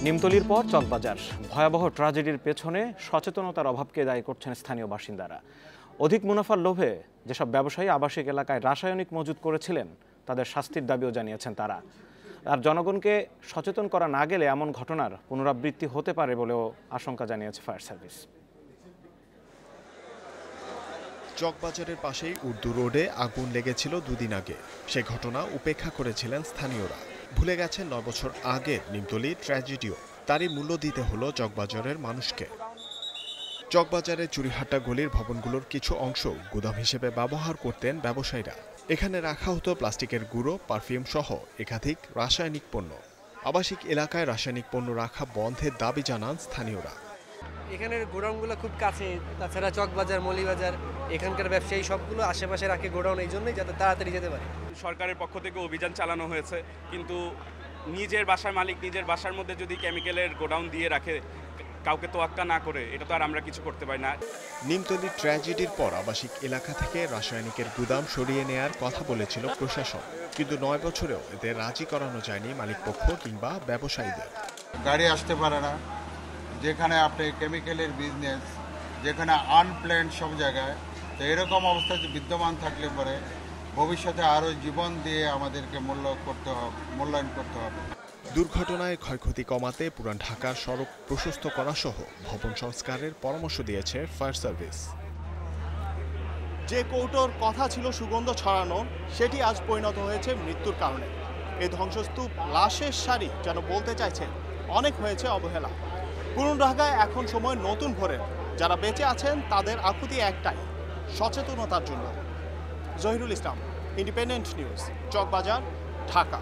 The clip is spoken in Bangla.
নিমতলির পর চকবাজার, ভয়াবহ ট্র্যাজেডির পেছনে সচেতনতার অভাবকে দায়ী করছেন স্থানীয় বাসিন্দারা। অধিক মুনাফার লোভে যেসব ব্যবসায়ী আবাসিক এলাকায় রাসায়নিক মজুত করেছিলেন তাদের শাস্তির দাবিও জানিয়েছেন তারা। আর জনগণকে সচেতন করা না গেলে এমন ঘটনার পুনরাবৃত্তি হতে পারে বলেও আশঙ্কা জানিয়েছে ফায়ার সার্ভিস। চকবাজারের পাশেই উর্দু রোডে আগুন লেগেছিল দুদিন আগে। সে ঘটনা উপেক্ষা করেছিলেন স্থানীয়রা। ভুলে গেছেন ৯ বছর আগের নিমতলি ট্র্যাজেডিও। তারই মূল্য দিতে হলো চকবাজারের মানুষকে। চকবাজারের চুরিহাট্টা গলির ভবনগুলোর কিছু অংশ গুদাম হিসেবে ব্যবহার করতেন ব্যবসায়ীরা। এখানে রাখা হতো প্লাস্টিকের গুঁড়ো, পারফিউম সহ একাধিক রাসায়নিক পণ্য। আবাসিক এলাকায় রাসায়নিক পণ্য রাখা বন্ধের দাবি জানান স্থানীয়রা। এখানের গোডাউনগুলো খুব কাছে, তাছাড়া চকবাজার, মৌলিবাজার, এখানকার ব্যবসায়ী সবগুলো আশেপাশে রাখে গোডাউন, এই জন্যই যাতে তাড়াতাড়ি যেতে পারে। সরকারের পক্ষ থেকে অভিযান চালানো হয়েছে, কিন্তু নিজের বাসার মালিক নিজের বাসার মধ্যে যদি কেমিক্যালের গোডাউন দিয়ে রাখে, কাউকে তোয়াক্কা না করে, এটা তো আর আমরা কিছু করতে পারি না। নিমতলি ট্র্যাজেডির পর আবাসিক এলাকা থেকে রাসায়নিকের গুদাম সরিয়ে নেয়ার কথা বলেছিল প্রশাসন, কিন্তু ৯ বছরেও এতে রাজি করানো যায়নি মালিকপক্ষ কিংবা ব্যবসায়ীদের। গাড়ি আসতে পারে না, যেখানে আপনি কেমিক্যালের বিজনেস, যেখানে আনপ্ল্যান্ড সব জায়গায়, তো এরকম অবস্থা বিদ্যমান থাকলে পরে ভবিষ্যতে আরও জীবন দিয়ে আমাদেরকে মূল্যায়ন করতে হবে। দুর্ঘটনায় ক্ষয়ক্ষতি কমাতে পুরান ঢাকার সড়ক প্রশস্ত করা সহ ভবন সংস্কারের পরামর্শ দিয়েছে ফায়ার সার্ভিস। যে কৌটোর কথা ছিল সুগন্ধ ছড়ানো, সেটি আজ পরিণত হয়েছে মৃত্যুর কারণে। এই ধ্বংসস্তূপ লাশের সারি যেন বলতে চাইছে অনেক হয়েছে অবহেলা। পুরান ঢাকায় এখন সময় নতুন ভোরের। যারা বেঁচে আছেন তাদের আকুতি একটাই, সচেতনতার জন্য। জহিরুল ইসলাম, ইন্ডিপেন্ডেন্ট নিউজ, চকবাজার, ঢাকা।